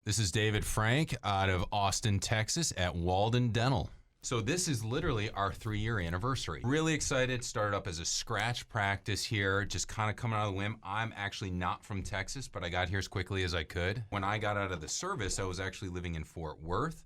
This is David Frank out of Austin, Texas at Walden Dental. So this is literally our 3-year anniversary. Really excited. Started up as a scratch practice here, just kind of coming out of the whim. I'm actually not from Texas, but I got here as quickly as I could. When I got out of the service, I was actually living in Fort Worth.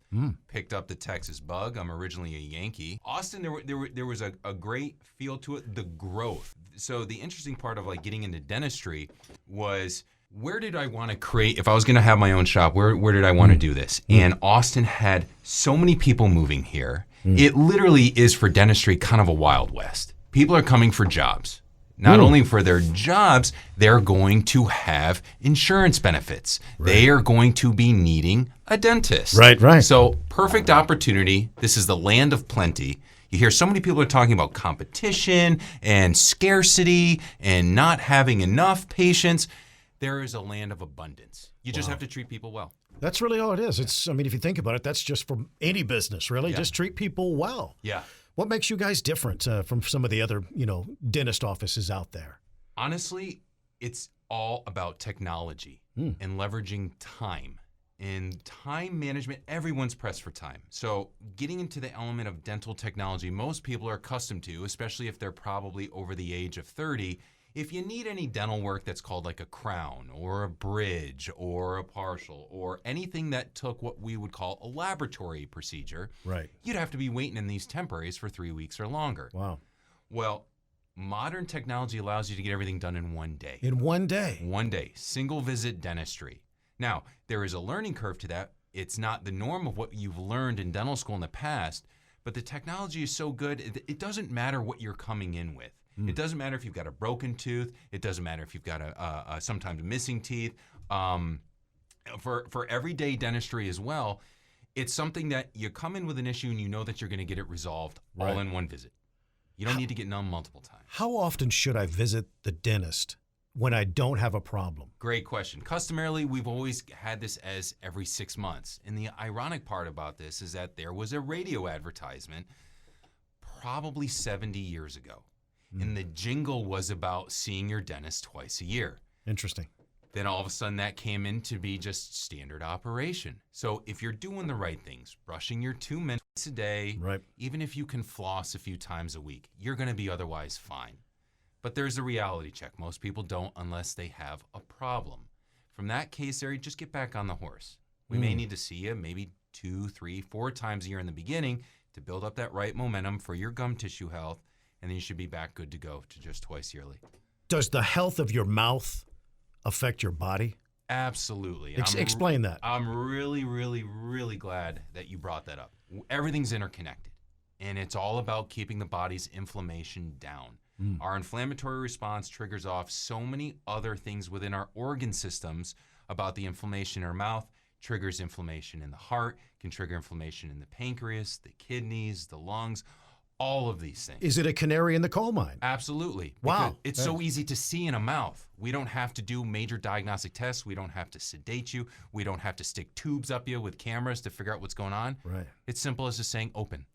Picked up the Texas bug. I'm originally a Yankee. Austin, there was a great feel to it, the growth. So the interesting part of like getting into dentistry was, where did I want to create, if I was going to have my own shop, where did I want to do this? And Austin had so many people moving here. It literally is for dentistry kind of a Wild West. People are coming for jobs. Not only for their jobs, they're going to have insurance benefits. Right. They are going to be needing a dentist. Right. So perfect opportunity. This is the land of plenty. You hear so many people are talking about competition and scarcity and not having enough patients. There is a land of abundance. You just have to treat people well. That's really all it is. It's, I mean, if you think about it, that's just for any business, really. Just treat people well. Yeah. What makes you guys different from some of the other, dentist offices out there? Honestly, it's all about technology and leveraging time. In time management, everyone's pressed for time. So getting into the element of dental technology, most people are accustomed to, especially if they're probably over the age of 30. If you need any dental work that's called like a crown or a bridge or a partial or anything that took what we would call a laboratory procedure, you'd have to be waiting in these temporaries for 3 weeks or longer. Wow. Well, modern technology allows you to get everything done in 1 day. In 1 day? 1 day. Single visit dentistry. Now, there is a learning curve to that. It's not the norm of what you've learned in dental school in the past, but the technology is so good, it doesn't matter what you're coming in with. It doesn't matter if you've got a broken tooth. It doesn't matter if you've got a sometimes missing teeth. For everyday dentistry as well, it's something that you come in with an issue and you know that you're going to get it resolved all in one visit. You don't need to get numb multiple times. How often should I visit the dentist when I don't have a problem? Great question. Customarily, we've always had this as every 6 months. And the ironic part about this is that there was a radio advertisement probably 70 years ago. And the jingle was about seeing your dentist twice a year. Interesting. Then all of a sudden that came in to be just standard operation. So if you're doing the right things, brushing your 2 minutes a day, even if you can floss a few times a week, you're going to be otherwise fine. But there's a reality check. Most people don't unless they have a problem. From that case area, just get back on the horse. We may need to see you maybe 2, 3, 4 times a year in the beginning to build up that right momentum for your gum tissue health. And then you should be back good to go to just twice yearly. Does the health of your mouth affect your body? Absolutely. Explain that. I'm really, really, really glad that you brought that up. Everything's interconnected, and it's all about keeping the body's inflammation down. Our inflammatory response triggers off so many other things within our organ systems about the inflammation in our mouth, triggers inflammation in the heart, can trigger inflammation in the pancreas, the kidneys, the lungs, all of these things. Is it a canary in the coal mine? Absolutely. Wow. It's so easy to see in a mouth. We don't have to do major diagnostic tests. We don't have to sedate you. We don't have to stick tubes up you with cameras to figure out what's going on. Right. It's simple as just saying open.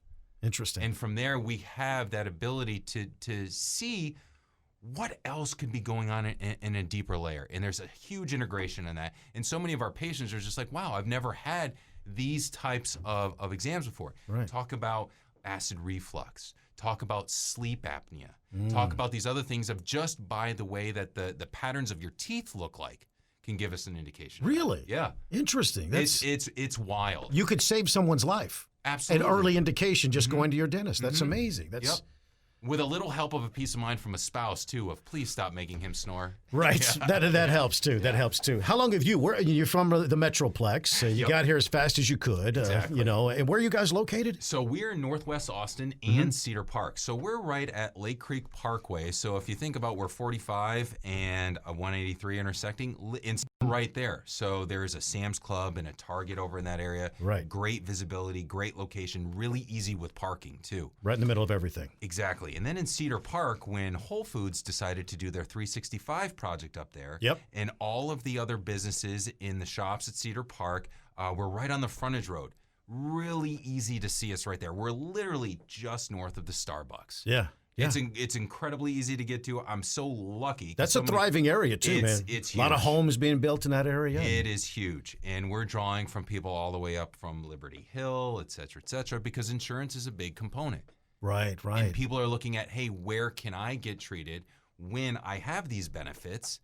Interesting. And from there, we have that ability to see what else could be going on in a deeper layer. And there's a huge integration in that. And so many of our patients are just like, wow, I've never had these types of exams before. Right. Talk about acid reflux, talk about sleep apnea, talk about these other things of just by the way that the patterns of your teeth look like can give us an indication. Really? Yeah. Interesting. It's wild. You could save someone's life. Absolutely. An early indication just going to your dentist. That's amazing. That's With a little help of a peace of mind from a spouse too, of please stop making him snore. Right. That helps too. That helps too. How long have you're from the Metroplex. You got here as fast as you could. Exactly. And where are you guys located? So we're in Northwest Austin and Cedar Park. So we're right at Lake Creek Parkway. So if you think about where 45 and a 183 intersecting, it's right there. So there's a Sam's Club and a Target over in that area. Right. Great visibility, great location, really easy with parking too. Right in the middle of everything. Exactly. And then in Cedar Park, when Whole Foods decided to do their 365 project up there, and all of the other businesses in the shops at Cedar Park were right on the frontage road. Really easy to see us right there. We're literally just north of the Starbucks. Yeah. Yeah. It's incredibly easy to get to. I'm so lucky. That's a thriving area too, man. It's a lot of huge. homes being built in that area. It is huge, and we're drawing from people all the way up from Liberty Hill, et cetera, because insurance is a big component. Right. And people are looking at, hey, where can I get treated when I have these benefits,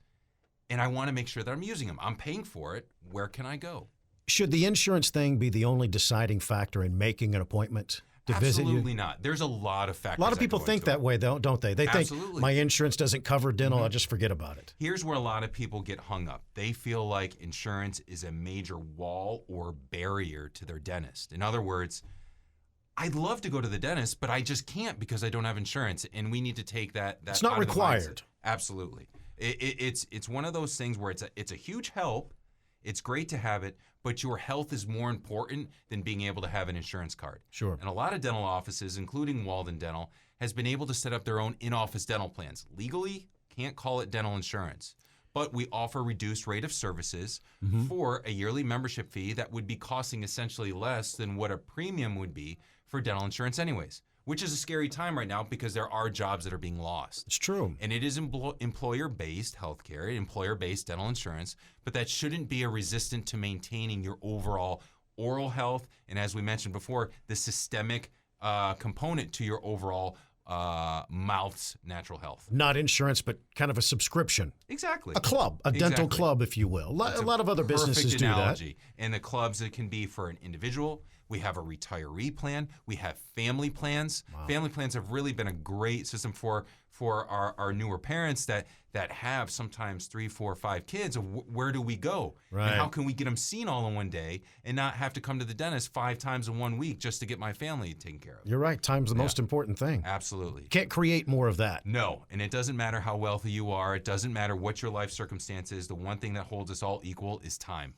and I want to make sure that I'm using them. I'm paying for it. Where can I go? Should the insurance thing be the only deciding factor in making an appointment to visit you? Absolutely not. There's a lot of factors. A lot of people think that way, though, don't they? They think my insurance doesn't cover dental. I'll just forget about it. Here's where a lot of people get hung up. They feel like insurance is a major wall or barrier to their dentist. In other words, I'd love to go to the dentist, but I just can't because I don't have insurance, and we need to take that. It's not out of the required. mindset. Absolutely, it's one of those things where it's a huge help. It's great to have it, but your health is more important than being able to have an insurance card. Sure. And a lot of dental offices, including Walden Dental, has been able to set up their own in-office dental plans. Legally, can't call it dental insurance, but we offer reduced rate of services for a yearly membership fee that would be costing essentially less than what a premium would be for dental insurance anyways, which is a scary time right now because there are jobs that are being lost. It's true. And it is employer-based healthcare, employer-based dental insurance, but that shouldn't be a resistant to maintaining your overall oral health, and as we mentioned before, the systemic component to your overall mouth's natural health. Not insurance, but kind of a subscription. Exactly. A club, a dental club, if you will. A lot of other businesses do analogy. And the clubs, it can be for an individual. We have a retiree plan. We have family plans. Wow. Family plans have really been a great system for our newer parents that have sometimes 3, 4, 5 kids. Where do we go? Right. And how can we get them seen all in one day and not have to come to the dentist 5 times in 1 week just to get my family taken care of? You're right. Time's the most important thing. Absolutely. Can't create more of that. No, and it doesn't matter how wealthy you are. It doesn't matter what your life circumstance is. The one thing that holds us all equal is time.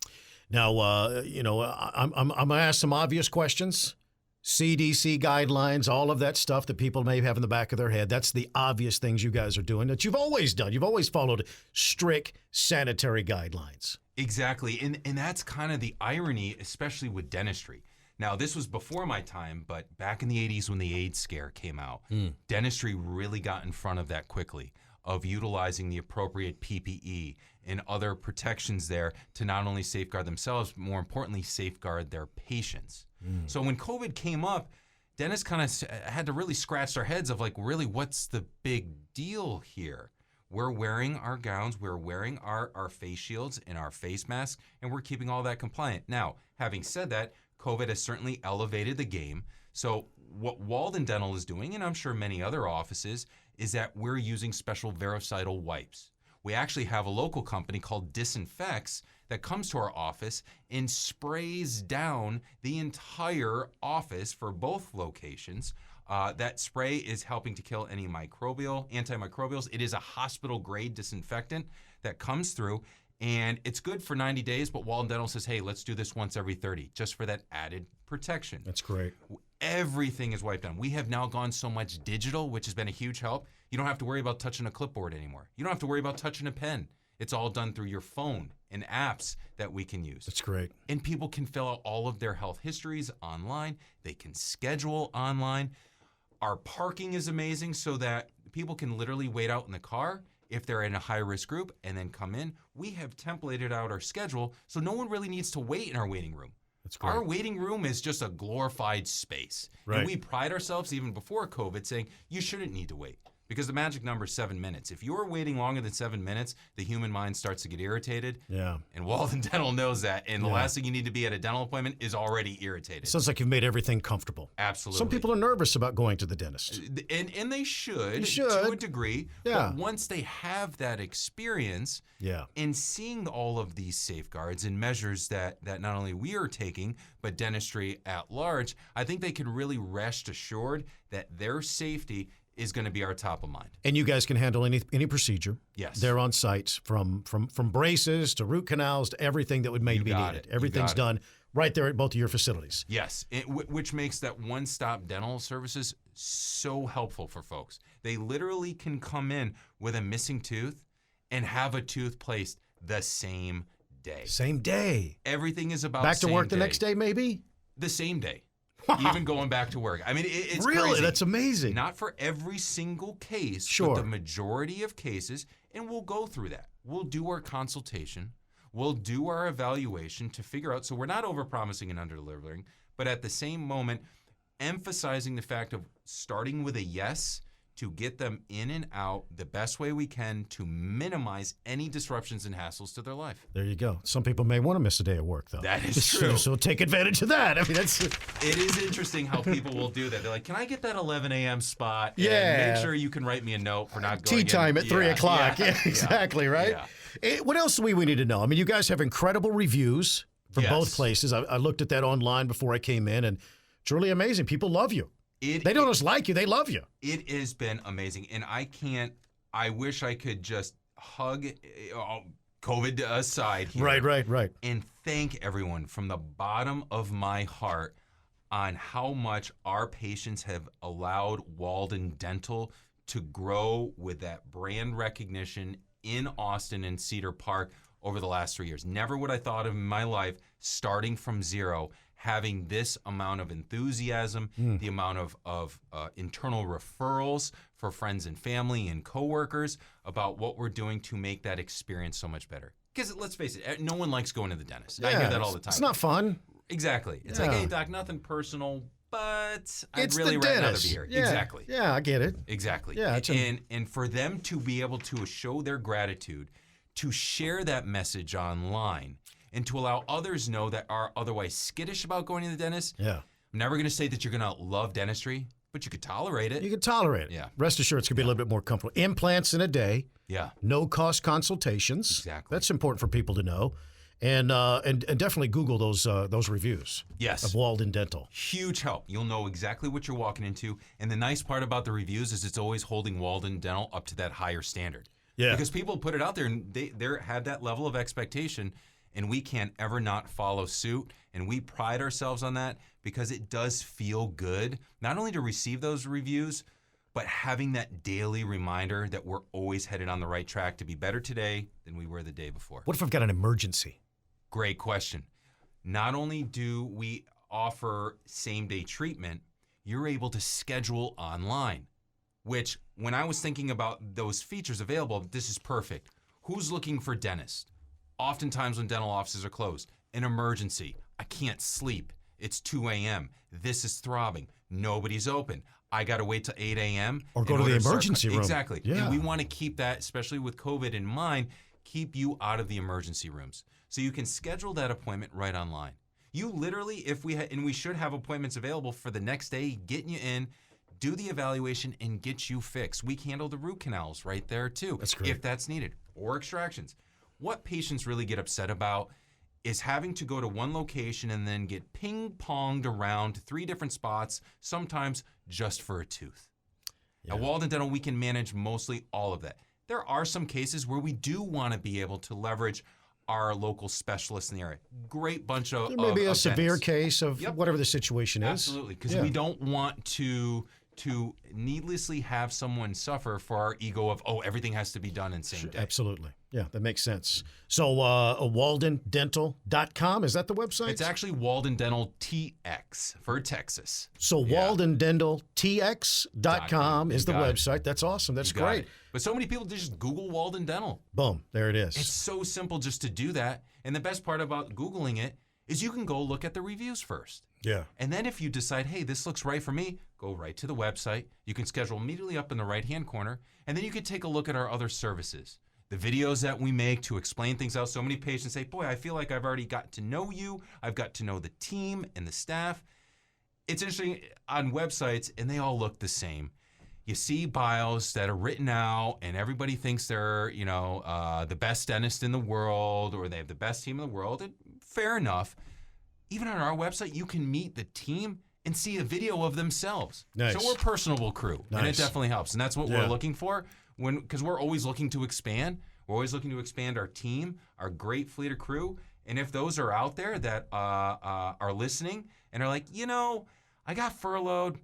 Now, I'm going to ask some obvious questions. CDC guidelines, all of that stuff that people may have in the back of their head. That's the obvious things you guys are doing that you've always done. You've always followed strict sanitary guidelines. Exactly. And that's kind of the irony, especially with dentistry. Now, this was before my time, but back in the 80s when the AIDS scare came out, dentistry really got in front of that quickly, of utilizing the appropriate PPE and other protections there to not only safeguard themselves, but more importantly, safeguard their patients. So when COVID came up, dentists kind of had to really scratch their heads of like, really, what's the big deal here? We're wearing our gowns, we're wearing our face shields and our face masks, and we're keeping all that compliant. Now, having said that, COVID has certainly elevated the game. So what Walden Dental is doing, and I'm sure many other offices, is that we're using special vericidal wipes. We actually have a local company called Disinfects that comes to our office and sprays down the entire office for both locations. That spray is helping to kill any antimicrobials. It is a hospital-grade disinfectant that comes through, and it's good for 90 days, but Walden Dental says, hey, let's do this once every 30, just for that added protection. That's great. Everything is wiped down. We have now gone so much digital, which has been a huge help. You don't have to worry about touching a clipboard anymore. You don't have to worry about touching a pen. It's all done through your phone and apps that we can use. That's great. And people can fill out all of their health histories online. They can schedule online. Our parking is amazing so that people can literally wait out in the car if they're in a high-risk group and then come in. We have templated out our schedule so no one really needs to wait in our waiting room. That's great. Our waiting room is just a glorified space. Right. And we pride ourselves, even before COVID, saying you shouldn't need to wait. Because the magic number is 7 minutes. If you're waiting longer than 7 minutes, the human mind starts to get irritated. Yeah. And Walden Dental knows that. And the last thing you need to be at a dental appointment is already irritated. Sounds like you've made everything comfortable. Absolutely. Some people are nervous about going to the dentist. And they should to a degree. Yeah. But once they have that experience and seeing all of these safeguards and measures that not only we are taking, but dentistry at large, I think they can really rest assured that their safety is going to be our top of mind. And you guys can handle any procedure. Yes. They're on site from braces to root canals to everything that would maybe be needed. Everything's done right there at both of your facilities. Yes, which makes that one-stop dental services so helpful for folks. They literally can come in with a missing tooth and have a tooth placed the same day. Same day. Everything is about back to work the next day, maybe? The same day. even going back to work. I mean, it's really crazy. That's amazing. Not for every single case, Sure. but the majority of cases, and we'll go through that. We'll do our consultation. We'll do our evaluation to figure out. So we're not overpromising and underdelivering, but at the same moment, emphasizing the fact of starting with a yes to get them in and out the best way we can to minimize any disruptions and hassles to their life. There you go. Some people may want to miss a day of work, though. That is true. So take advantage of that. I mean, that's... It is interesting how people will do that. They're like, can I get that 11 a.m. spot? And Yeah. make sure you can write me a note for not going Tea time in. at 3 o'clock. Yeah, exactly, right? Yeah. What else do we need to know? I mean, you guys have incredible reviews from Yes. both places. I looked at that online before I came in, and it's really amazing. People love you. They don't just like you, they love you. It has been amazing. And I wish I could just hug, COVID aside here. Right. And thank everyone from the bottom of my heart on how much our patients have allowed Walden Dental to grow with that brand recognition in Austin and Cedar Park over the last 3 years. Never would I thought of in my life, starting from zero, having this amount of enthusiasm, the amount of internal referrals for friends and family and coworkers about what we're doing to make that experience so much better. Because let's face it, no one likes going to the dentist. I hear that all the time. It's not fun. Exactly. It's like, hey, doc, nothing personal, but I'd It's really the rather dentist. be here. Yeah. Exactly. Yeah, I get it. Exactly. Yeah, it's and for them to be able to show their gratitude, to share that message online, and to allow others know that are otherwise skittish about going to the dentist. Yeah. I'm never going to say that you're going to love dentistry, but you could tolerate it. You can tolerate it. Yeah. Rest assured, it's going to be a little bit more comfortable. Implants in a day, Yeah. no cost consultations. Exactly. That's important for people to know. And definitely Google those reviews Yes. of Walden Dental. Huge help. You'll know exactly what you're walking into. And the nice part about the reviews is it's always holding Walden Dental up to that higher standard. Yeah. Because people put it out there and they have that level of expectation, and we can't ever not follow suit. And we pride ourselves on that because it does feel good, not only to receive those reviews, but having that daily reminder that we're always headed on the right track to be better today than we were the day before. What if I've got an emergency? Great question. Not only do we offer same-day treatment, you're able to schedule online, which when I was thinking about those features available, this is perfect. Who's looking for dentists? Oftentimes when dental offices are closed, an emergency, I can't sleep, it's 2 a.m., this is throbbing, nobody's open, I got to wait till 8 a.m. Or go to the emergency room. Exactly. Yeah. And we want to keep that, especially with COVID in mind, keep you out of the emergency rooms. So you can schedule that appointment right online. You literally, if we and we should have appointments available for the next day, getting you in, do the evaluation, and get you fixed. We can handle the root canals right there too, That's great. if that's needed, or extractions. What patients really get upset about is having to go to one location and then get ping-ponged around to 3 different spots, sometimes just for a tooth. Yeah. At Walden Dental, we can manage mostly all of that. There are some cases where we do want to be able to leverage our local specialists in the area. Great bunch of There may be a severe dentists. case of Yep. whatever the situation is. Absolutely, because Yeah. we don't want to needlessly have someone suffer for our ego of, oh, everything has to be done in same day. Absolutely. Yeah, that makes sense. So waldendental.com, is that the website? It's actually Walden Dental TX for Texas. So Yeah. waldendentaltx.com is the You got it. website. That's awesome. That's You got great. it. But so many people just Google Walden Dental. Boom. There it is. It's so simple just to do that. And the best part about Googling it is you can go look at the reviews first. yeah. And then if you decide, hey, this looks right for me, go right to the website. You can schedule immediately up in the right-hand corner. And then you can take a look at our other services. The videos that we make to explain things out. So many patients say, boy, I feel like I've already got to know you. I've got to know the team and the staff. It's interesting on websites, and they all look the same. You see bios that are written out, and everybody thinks they're, the best dentist in the world, or they have the best team in the world. And fair enough. Even on our website, you can meet the team and see a video of themselves. Nice. So we're a personable crew, and it Nice. definitely helps. And that's what Yeah. we're looking for, because we're always looking to expand. We're always looking to expand our team, our great fleet of crew. And if those are out there that are listening and are like, I got furloughed,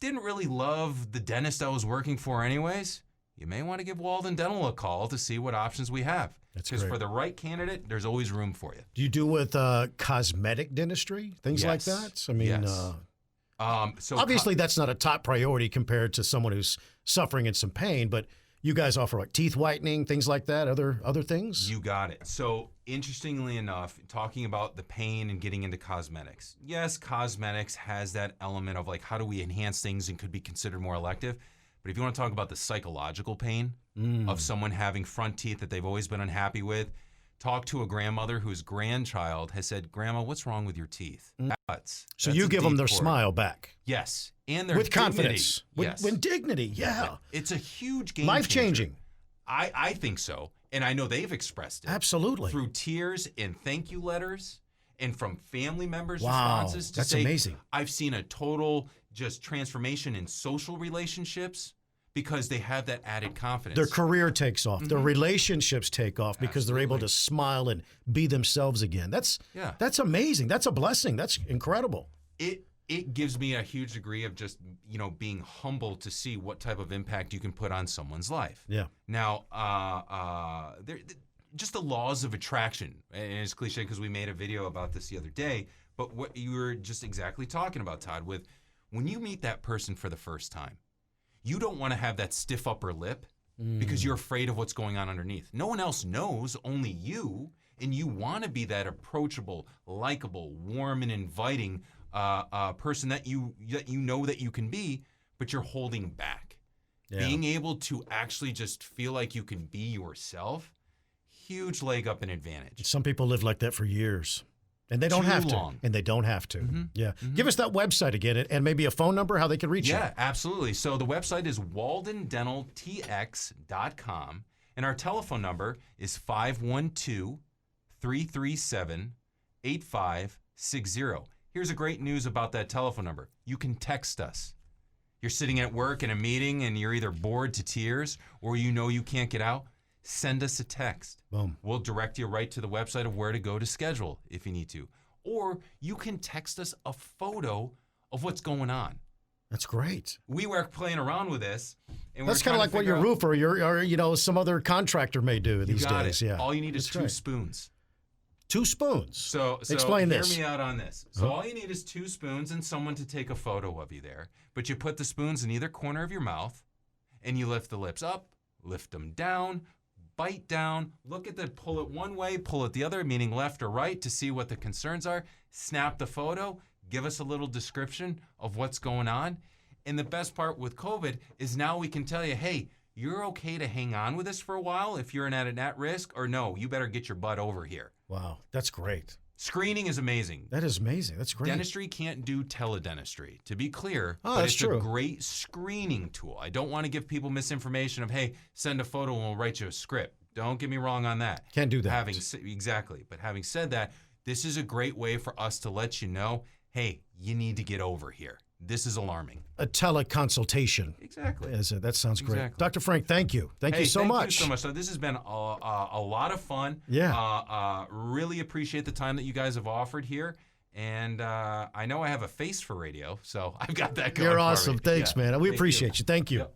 didn't really love the dentist I was working for anyways, you may want to give Walden Dental a call to see what options we have. That's Because great. for the right candidate, there's always room for you. Do you do with cosmetic dentistry, things like Yes. that? I mean, Yes. So Obviously, that's not a top priority compared to someone who's suffering in some pain, but you guys offer like teeth whitening, things like that, other things? You got it. So interestingly enough, talking about the pain and getting into cosmetics. Yes, cosmetics has that element of like, how do we enhance things and could be considered more elective? But if you want to talk about the psychological pain of someone having front teeth that they've always been unhappy with, talk to a grandmother whose grandchild has said, "Grandma, what's wrong with your teeth?" So you give them their smile back. Yes. And their With dignity. confidence. Yes. With dignity, yeah. It's a huge game Life-changing. changer. I think so. And I know they've expressed it. Absolutely. Through tears and thank you letters and from family members' Wow, responses to that's say, amazing. I've seen a total just transformation in social relationships because they have that added confidence. Their career takes off. Their relationships take off because they're able to Absolutely. smile and be themselves again. That's amazing. That's a blessing. That's incredible. It gives me a huge degree of just, being humble to see what type of impact you can put on someone's life. Yeah. Now, just the laws of attraction, and it's cliche because we made a video about this the other day, but what you were just exactly talking about, Todd, with when you meet that person for the first time, you don't want to have that stiff upper lip because you're afraid of what's going on underneath. No one else knows, only you, and you want to be that approachable, likable, warm, and inviting person that you know that you can be, but you're holding back. Yeah. Being able to actually just feel like you can be yourself, huge leg up and advantage. Some people live like that for years. And they don't Too have long. to. And they don't have to. Yeah. Give us that website again and maybe a phone number, how they can reach you. Yeah, absolutely. So the website is waldendentaltx.com, and our telephone number is 512-337-8560. Here's a great news about that telephone number. You can text us. You're sitting at work in a meeting and you're either bored to tears or you can't get out. Send us a text. Boom. We'll direct you right to the website of where to go to schedule if you need to. Or you can text us a photo of what's going on. That's great. We were playing around with this. And That's kind of like what your roofer or some other contractor may do these days. It. Yeah. All you need is That's two great. spoons. 2 spoons. So explain hear this. me out on this. So all you need is 2 spoons and someone to take a photo of you there. But you put the spoons in either corner of your mouth, and you lift the lips up, lift them down, bite down, pull it one way, pull it the other, meaning left or right, to see what the concerns are. Snap the photo, give us a little description of what's going on. And the best part with COVID is now we can tell you, hey, you're okay to hang on with this for a while if you're at risk, or no, you better get your butt over here. Wow. That's great. Screening is amazing. That is amazing. That's great. Dentistry can't do teledentistry, to be clear, Oh, but that's it's true. a great screening tool. I don't want to give people misinformation of, hey, send a photo and we'll write you a script. Don't get me wrong on that. Can't do that. Exactly. But having said that, this is a great way for us to let you know, hey, you need to get over here. This is alarming. A teleconsultation. Exactly. That sounds great. Exactly. Dr. Frank, thank you. Thank you so much. Thank you so much. So this has been a lot of fun. Yeah. Really appreciate the time that you guys have offered here. And I know I have a face for radio, so I've got that going. You're for awesome. me. Thanks, Yeah. man. We Thank appreciate you. Thank you. Yep.